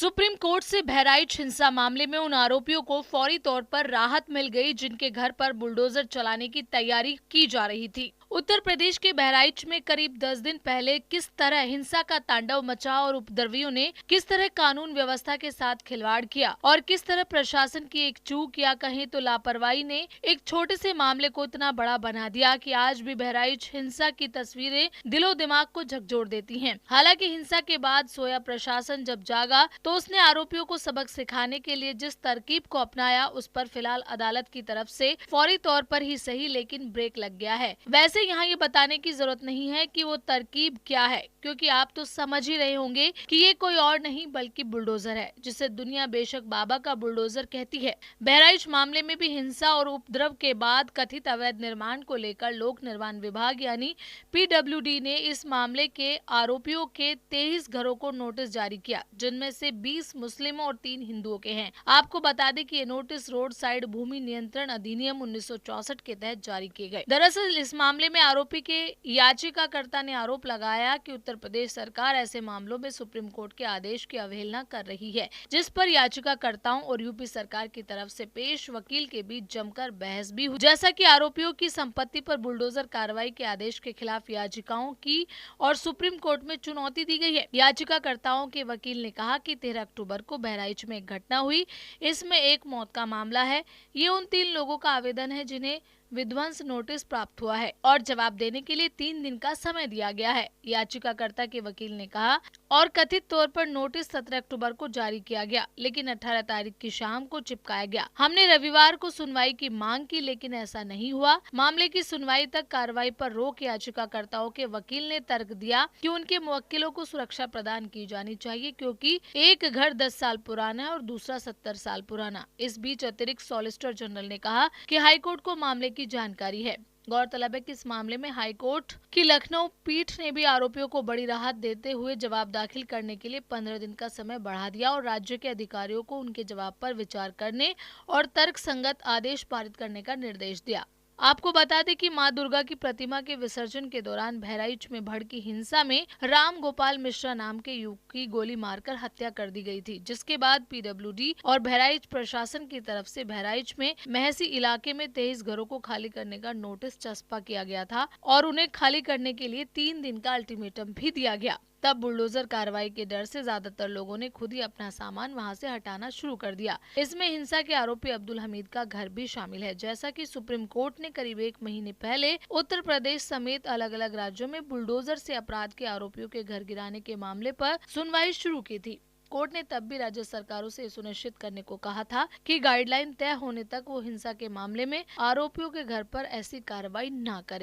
Supreme court से बहराइच हिंसा मामले में उन आरोपियों को फौरी तौर पर राहत मिल गई जिनके घर पर बुलडोजर चलाने की तैयारी की जा रही थी। उत्तर प्रदेश के बहराइच में करीब 10 दिन पहले किस तरह हिंसा का तांडव मचा और उपद्रवियों ने किस तरह कानून व्यवस्था के साथ खिलवाड़ किया और किस तरह प्रशासन की एक चूक या कहें तो लापरवाही ने एक छोटे से मामले को इतना बड़ा बना दिया कि आज भी बहराइच हिंसा की तस्वीरें दिलो दिमाग को झकझोर देती हैं। हालांकि हिंसा के बाद सोया प्रशासन जब जागा तो उसने आरोपियों को सबक सिखाने के लिए जिस तरकीब को अपनाया उस पर फिलहाल अदालत की तरफ से फौरी तौर पर ही सही लेकिन ब्रेक लग गया है। वैसे यहाँ ये बताने की जरूरत नहीं है कि वो तरकीब क्या है, क्योंकि आप तो समझ ही रहे होंगे कि ये कोई और नहीं बल्कि बुलडोजर है, जिसे दुनिया बेशक बाबा का बुलडोजर कहती है। बहराइच मामले में भी हिंसा और उपद्रव के बाद कथित अवैध निर्माण को लेकर लोक निर्माण विभाग यानी PWD ने इस मामले के आरोपियों के 23 घरों को नोटिस जारी किया, जिनमें से 20 मुस्लिमों और 3 हिंदुओं के हैं। आपको बता दें कि ये नोटिस रोड साइड भूमि नियंत्रण अधिनियम 1964 के तहत जारी किए गए। दरअसल इस मामले में आरोपी के याचिकाकर्ता ने आरोप लगाया कि उत्तर प्रदेश सरकार ऐसे मामलों में सुप्रीम कोर्ट के आदेश की अवहेलना कर रही है, जिस पर याचिकाकर्ताओं और यूपी सरकार की तरफ से पेश वकील के बीच जमकर बहस भी हुई। जैसा कि आरोपियों की संपत्ति पर बुलडोजर कार्रवाई के आदेश के खिलाफ याचिकाओं की और सुप्रीम कोर्ट में चुनौती दी गई है। याचिकाकर्ताओं के वकील ने कहा कि 13 अक्टूबर को बहराइच में एक घटना हुई, इसमें एक मौत का मामला है। ये उन 3 लोगों का आवेदन है जिन्हें विध्वंस नोटिस प्राप्त हुआ है और जवाब देने के लिए 3 दिन का समय दिया गया है। याचिकाकर्ता के वकील ने कहा और कथित तौर पर नोटिस 17 अक्टूबर को जारी किया गया, लेकिन 18 तारीख की शाम को चिपकाया गया। हमने रविवार को सुनवाई की मांग की, लेकिन ऐसा नहीं हुआ। मामले की सुनवाई तक कार्रवाई पर रोक याचिकाकर्ताओं के वकील ने तर्क दिया कि उनके मुवक्किलों को सुरक्षा प्रदान की जानी चाहिए, क्योंकि एक घर 10 साल पुराना है और दूसरा 70 साल पुराना। इस बीच अतिरिक्त सॉलिसिटर जनरल ने कहा कि हाईकोर्ट को मामले की जानकारी है। गौरतलब है कि इस मामले में हाईकोर्ट की लखनऊ पीठ ने भी आरोपियों को बड़ी राहत देते हुए जवाब दाखिल करने के लिए 15 दिन का समय बढ़ा दिया और राज्य के अधिकारियों को उनके जवाब पर विचार करने और तर्कसंगत आदेश पारित करने का निर्देश दिया। आपको बता दें कि मां दुर्गा की प्रतिमा के विसर्जन के दौरान बहराइच में भड़की हिंसा में राम गोपाल मिश्रा नाम के युवक की गोली मारकर हत्या कर दी गई थी, जिसके बाद PWD और बहराइच प्रशासन की तरफ से बहराइच में महसी इलाके में 23 घरों को खाली करने का नोटिस चस्पा किया गया था और उन्हें खाली करने के लिए 3 दिन का अल्टीमेटम भी दिया गया। तब बुलडोजर कार्रवाई के डर से ज्यादातर लोगों ने खुद ही अपना सामान वहां से हटाना शुरू कर दिया। इसमें हिंसा के आरोपी अब्दुल हमीद का घर भी शामिल है। जैसा कि सुप्रीम कोर्ट ने करीब 1 महीने पहले उत्तर प्रदेश समेत अलग अलग राज्यों में बुलडोजर से अपराध के आरोपियों के घर गिराने के मामले पर सुनवाई शुरू की थी। कोर्ट ने तब भी राज्य सरकारों से सुनिश्चित करने को कहा था कि गाइडलाइन तय होने तक वो हिंसा के मामले में आरोपियों के घर पर ऐसी कार्रवाई न करे।